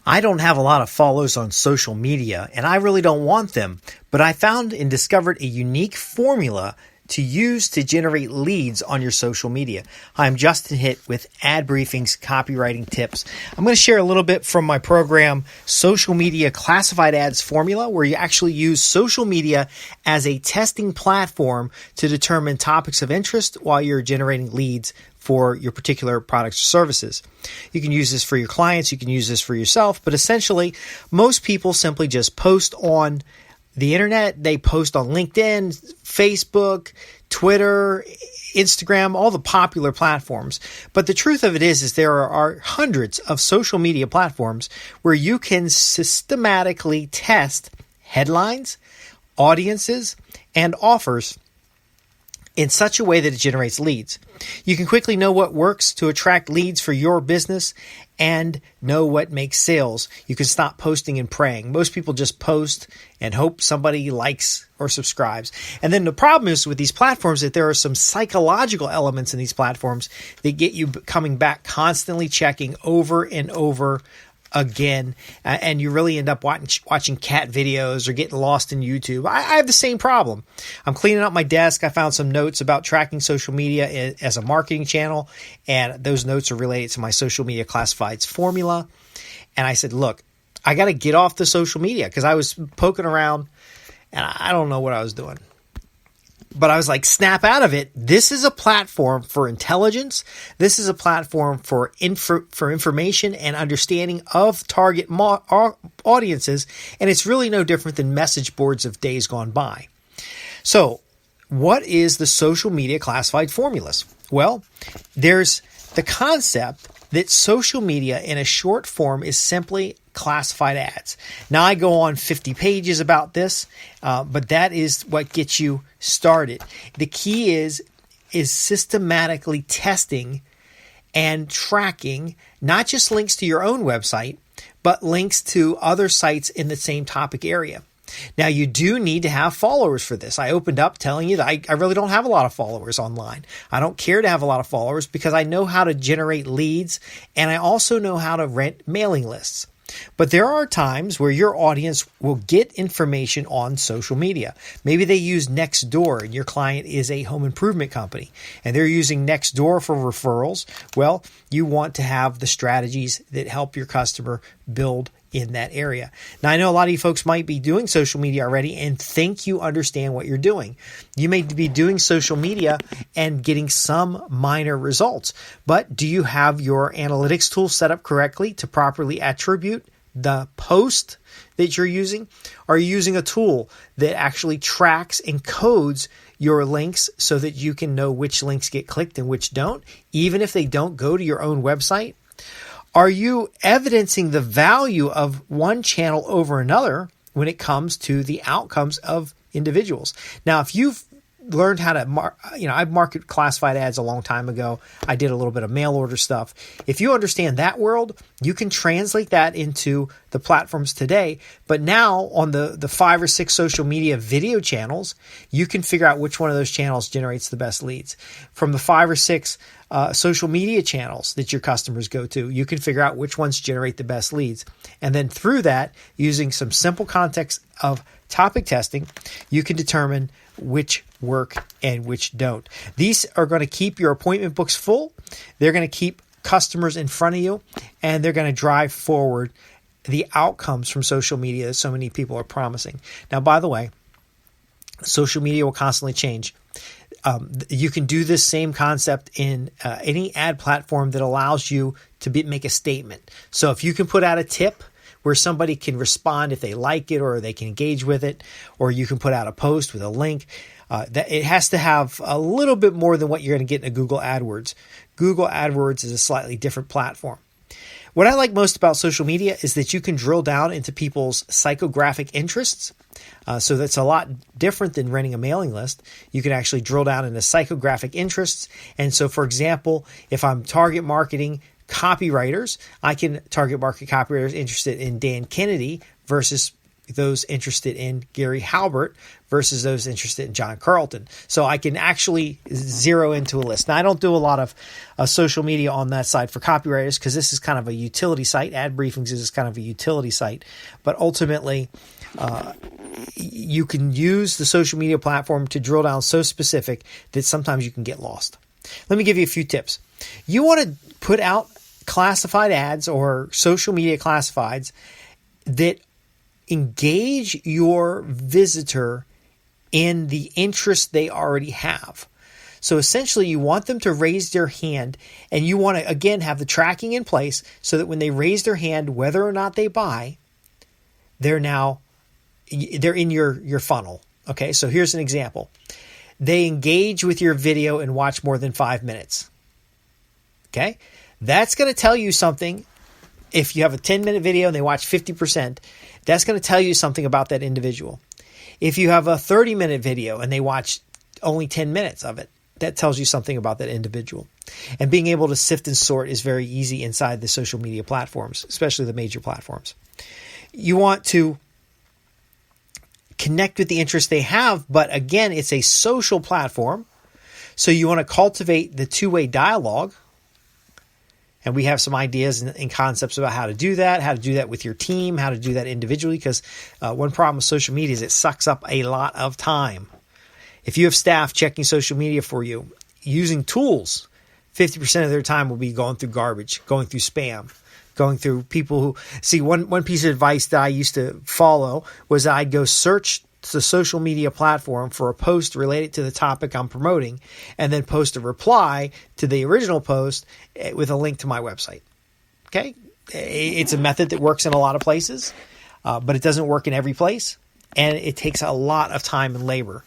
I don't have a lot of followers on social media, and I really don't want them, but I found and discovered a unique formula to use to generate leads on your social media. Hi, I'm Justin Hitt with Ad Briefing's Copywriting Tips. I'm going to share a little bit from my program, Social Media Classified Ads Formula, where you actually use social media as a testing platform to determine topics of interest while you're generating leads for your particular products or services. You can use this for your clients, you can use this for yourself, but essentially, most people simply just post on the internet. They post on LinkedIn, Facebook, Twitter, Instagram, all the popular platforms. But the truth of it is there are hundreds of social media platforms where you can systematically test headlines, audiences, and offers in such a way that it generates leads. You can quickly know what works to attract leads for your business and know what makes sales. You can stop posting and praying. Most people just post and hope somebody likes or subscribes. And then the problem is with these platforms that there are some psychological elements in these platforms that get you coming back, constantly checking over and over again, and you really end up watching cat videos or getting lost in YouTube. I have the same problem. I'm cleaning up my desk. I found some notes about tracking social media as a marketing channel, and those notes are related to my social media classifieds formula. And I said, look, I got to get off the social media because I was poking around and I don't know what I was doing. But I was like, snap out of it. This is a platform for intelligence. This is a platform for information and understanding of target audiences. And it's really no different than message boards of days gone by. So what is the social media classified formulas? Well, there's the concept that social media in a short form is simply classified ads. Now, I go on 50 pages about this, but that is what gets you started. The key is systematically testing and tracking not just links to your own website, but links to other sites in the same topic area. Now, you do need to have followers for this. I opened up telling you that I really don't have a lot of followers online. I don't care to have a lot of followers because I know how to generate leads, and I also know how to rent mailing lists. But there are times where your audience will get information on social media. Maybe they use Nextdoor and your client is a home improvement company and they're using Nextdoor for referrals. Well, you want to have the strategies that help your customer build in that area. Now, I know a lot of you folks might be doing social media already and think you understand what you're doing. You may be doing social media and getting some minor results, but do you have your analytics tool set up correctly to properly attribute the post that you're using? Are you using a tool that actually tracks and codes your links so that you can know which links get clicked and which don't, even if they don't go to your own website? Are you evidencing the value of one channel over another when it comes to the outcomes of individuals? Now, if you've learned how to, I've marketed classified ads a long time ago. I did a little bit of mail order stuff. If you understand that world, you can translate that into the platforms today. But now on the 5 or 6 social media video channels, you can figure out which one of those channels generates the best leads. From the 5 or 6 social media channels that your customers go to, you can figure out which ones generate the best leads. And then through that, using some simple context of topic testing, you can determine which work and which don't. These are going to keep your appointment books full. They're going to keep customers in front of you, and they're going to drive forward the outcomes from social media that so many people are promising. Now, by the way, social media will constantly change. You can do this same concept in any ad platform that allows you to make a statement. So if you can put out a tip where somebody can respond if they like it or they can engage with it, or you can put out a post with a link, that it has to have a little bit more than what you're going to get in a Google AdWords. Google AdWords is a slightly different platform. What I like most about social media is that you can drill down into people's psychographic interests. So that's a lot different than renting a mailing list. You can actually drill down into psychographic interests. And so, for example, if I'm target marketing copywriters, I can target market copywriters interested in Dan Kennedy versus those interested in Gary Halbert versus those interested in John Carlton. So I can actually zero into a list. Now, I don't do a lot of social media on that side for copywriters because this is kind of a utility site. Ad Briefings is kind of a utility site. But ultimately, you can use the social media platform to drill down so specific that sometimes you can get lost. Let me give you a few tips. You want to put out classified ads or social media classifieds that engage your visitor in the interest they already have. So essentially, you want them to raise their hand, and you want to, again, have the tracking in place so that when they raise their hand, whether or not they buy, they're in your funnel. Okay, so here's an example. They engage with your video and watch more than 5 minutes. Okay, that's going to tell you something. If you have a 10-minute video and they watch 50%, that's going to tell you something about that individual. If you have a 30-minute video and they watch only 10 minutes of it, that tells you something about that individual. And being able to sift and sort is very easy inside the social media platforms, especially the major platforms. You want to connect with the interests they have, but again, it's a social platform. So you want to cultivate the two-way dialogue. And we have some ideas and concepts about how to do that with your team, how to do that individually, because one problem with social media is it sucks up a lot of time. If you have staff checking social media for you, using tools, 50% of their time will be going through garbage, going through spam, going through people who... See, one piece of advice that I used to follow was I'd go search the social media platform for a post related to the topic I'm promoting, and then post a reply to the original post with a link to my website. Okay? It's a method that works in a lot of places, but it doesn't work in every place, and it takes a lot of time and labor.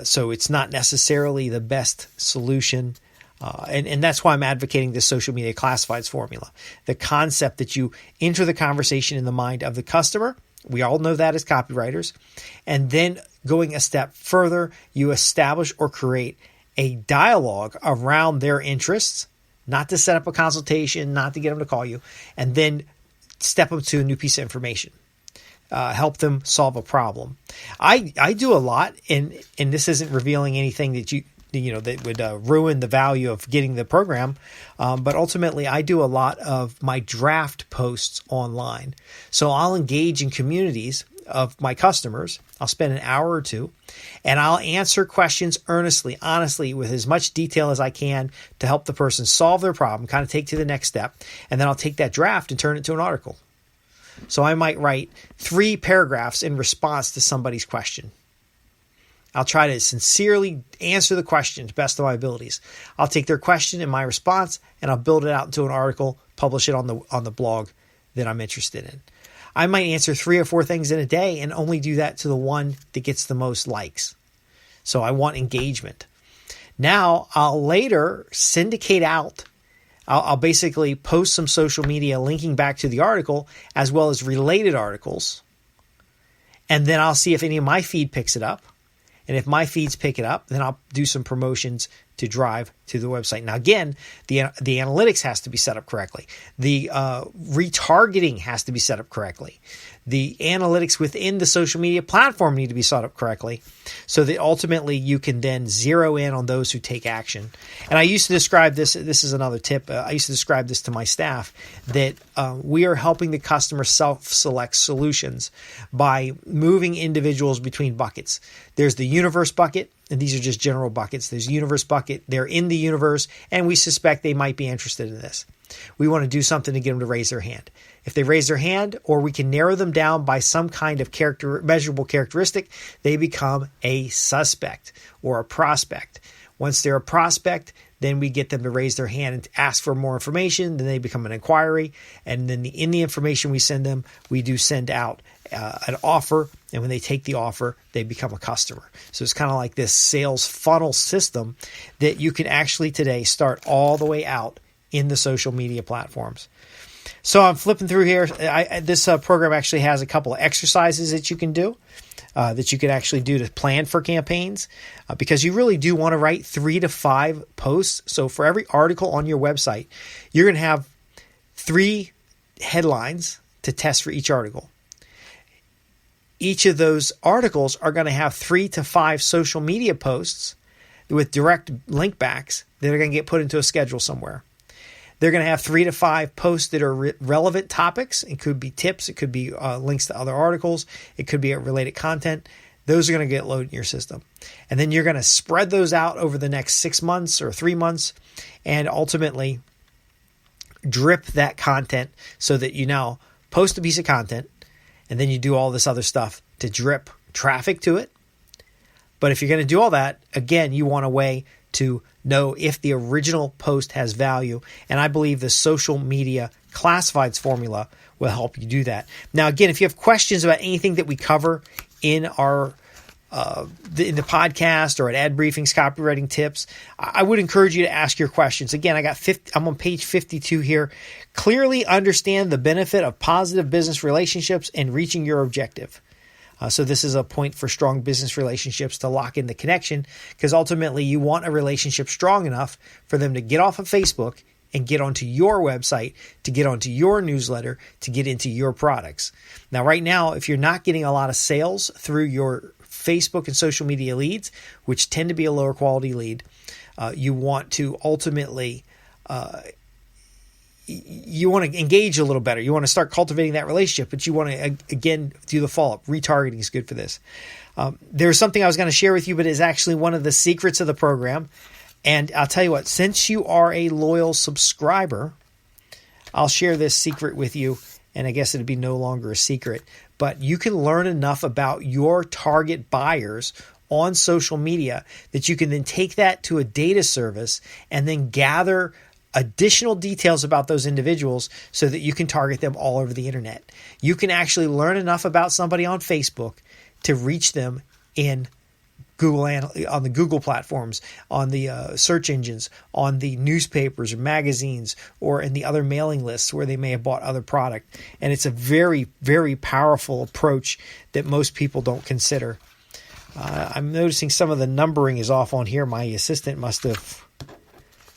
So it's not necessarily the best solution. And that's why I'm advocating this social media classifieds formula. The concept that you enter the conversation in the mind of the customer. We all know that as copywriters. And then going a step further, you establish or create a dialogue around their interests, not to set up a consultation, not to get them to call you, and then step them to a new piece of information. Help them solve a problem. I do a lot, and this isn't revealing anything that that would ruin the value of getting the program. But ultimately, I do a lot of my draft posts online. So I'll engage in communities of my customers. I'll spend an hour or two, and I'll answer questions earnestly, honestly, with as much detail as I can to help the person solve their problem, kind of take to the next step. And then I'll take that draft and turn it into an article. So I might write 3 paragraphs in response to somebody's question. I'll try to sincerely answer the question to the best of my abilities. I'll take their question and my response, and I'll build it out into an article, publish it on the blog that I'm interested in. I might answer 3 or 4 things in a day and only do that to the one that gets the most likes. So I want engagement. Now I'll later syndicate out. I'll basically post some social media linking back to the article as well as related articles. And then I'll see if any of my feed picks it up. And if my feeds pick it up, then I'll do some promotions to drive to the website. Now, again, the analytics has to be set up correctly. The retargeting has to be set up correctly. The analytics within the social media platform need to be set up correctly so that ultimately you can then zero in on those who take action. And I used to describe this is another tip. I used to describe this to my staff that we are helping the customer self-select solutions by moving individuals between buckets. There's the universe bucket, and these are just general buckets. There's universe bucket. They're in the universe, and we suspect they might be interested in this. We want to do something to get them to raise their hand. If they raise their hand, or we can narrow them down by some kind of measurable characteristic, they become a suspect or a prospect. Once they're a prospect, then we get them to raise their hand and ask for more information. Then they become an inquiry. And then in the information we send them, we do send out an offer. And when they take the offer, they become a customer. So it's kind of like this sales funnel system that you can actually today start all the way out in the social media platforms. So I'm flipping through here. This program actually has a couple of exercises that you can do, that you can actually do to plan for campaigns, because you really do want to write 3 to 5 posts. So for every article on your website, you're going to have 3 headlines to test for each article. each of those articles are going to have 3 to 5 social media posts with direct link backs that are going to get put into a schedule somewhere. They're going to have 3 to 5 posts that are relevant topics. It could be tips. It could be links to other articles. It could be related content. Those are going to get loaded in your system. And then you're going to spread those out over the next 6 months or 3 months and ultimately drip that content so that you now post a piece of content and then you do all this other stuff to drip traffic to it. But if you're going to do all that, again, you want a way to know if the original post has value. And I believe the social media classifieds formula will help you do that. Now, again, if you have questions about anything that we cover in our in the podcast or at Ad Briefings Copywriting Tips, I would encourage you to ask your questions. Again, I'm on page 52 here. Clearly understand the benefit of positive business relationships and reaching your objective. So this is a point for strong business relationships to lock in the connection, because ultimately you want a relationship strong enough for them to get off of Facebook and get onto your website, to get onto your newsletter, to get into your products. Now, right now, if you're not getting a lot of sales through your Facebook and social media leads, which tend to be a lower quality lead, you want to ultimately you want to engage a little better. You want to start cultivating that relationship, but you want to, again, do the follow-up. Retargeting is good for this. There's something I was going to share with you, but it's actually one of the secrets of the program. And I'll tell you what, since you are a loyal subscriber, I'll share this secret with you, and I guess it'd be no longer a secret, but you can learn enough about your target buyers on social media that you can then take that to a data service and then gather additional details about those individuals so that you can target them all over the internet. You can actually learn enough about somebody on Facebook to reach them in Google, on the Google platforms, on the search engines, on the newspapers or magazines, or in the other mailing lists where they may have bought other product. And it's a very, very powerful approach that most people don't consider. I'm noticing some of the numbering is off on here. My assistant must have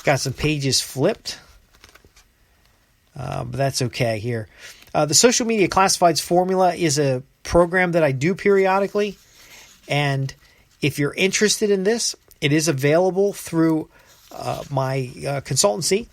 got some pages flipped, but that's okay here. The Social Media Classifieds Formula is a program that I do periodically, and if you're interested in this, it is available through my consultancy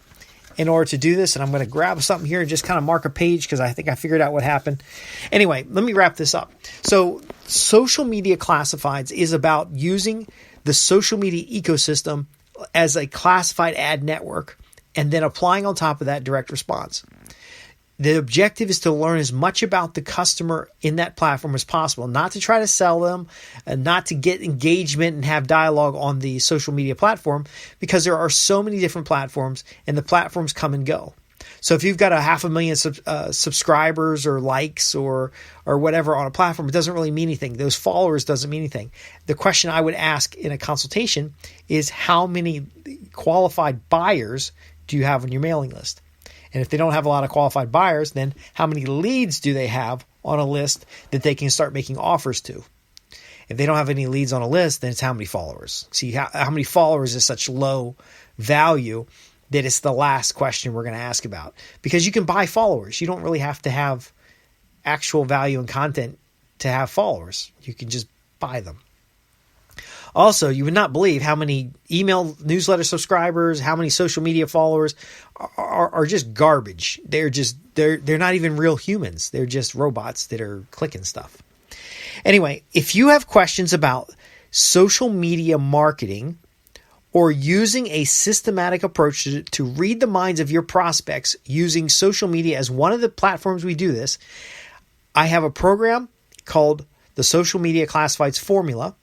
in order to do this. And I'm going to grab something here and just kind of mark a page because I think I figured out what happened. Anyway, let me wrap this up. So Social Media Classifieds is about using the social media ecosystem as a classified ad network and then applying on top of that direct response. The objective is to learn as much about the customer in that platform as possible, not to try to sell them, and not to get engagement and have dialogue on the social media platform, because there are so many different platforms and the platforms come and go. So if you've got 500,000 subscribers or likes or whatever on a platform, it doesn't really mean anything. Those followers doesn't mean anything. The question I would ask in a consultation is, how many qualified buyers do you have on your mailing list? And if they don't have a lot of qualified buyers, then how many leads do they have on a list that they can start making offers to? If they don't have any leads on a list, then it's how many followers. See, how many followers is such low value that it's the last question we're going to ask about. Because you can buy followers. You don't really have to have actual value and content to have followers. You can just buy them. Also, you would not believe how many email newsletter subscribers, how many social media followers are just garbage. They're not even real humans. They're just robots that are clicking stuff. Anyway, if you have questions about social media marketing or using a systematic approach to read the minds of your prospects using social media as one of the platforms we do this, I have a program called the Social Media Classifieds Formula.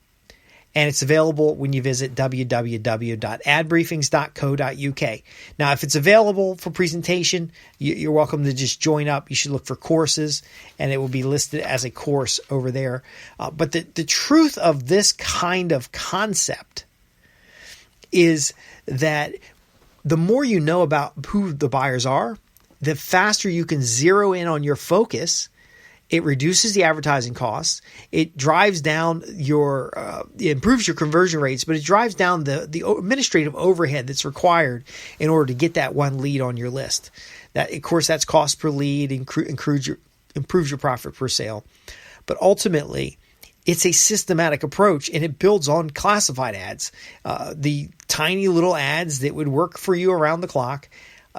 And it's available when you visit www.adbriefings.co.uk. Now, if it's available for presentation, you're welcome to just join up. You should look for courses, and it will be listed as a course over there. But the truth of this kind of concept is that the more you know about who the buyers are, the faster you can zero in on your focus. It reduces the advertising costs. It drives down it improves your conversion rates, but it drives down the administrative overhead that's required in order to get that one lead on your list. That, of course, that's cost per lead, improves your profit per sale. But ultimately, it's a systematic approach, and it builds on classified ads, the tiny little ads that would work for you around the clock.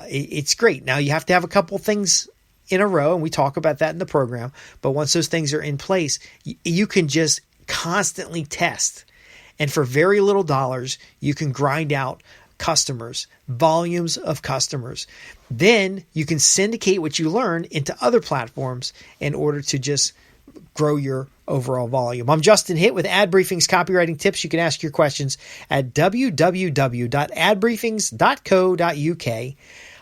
It's great. Now, you have to have a couple things in a row, and we talk about that in the program. But once those things are in place, you can just constantly test. And for very little dollars, you can grind out customers, volumes of customers. Then you can syndicate what you learn into other platforms in order to just grow your overall volume. I'm Justin Hitt with Ad Briefing's Copywriting Tips. You can ask your questions at www.adbriefings.co.uk.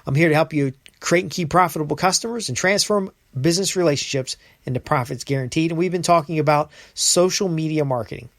I'm here to help you create and keep profitable customers and transform business relationships into profits guaranteed. And we've been talking about social media marketing.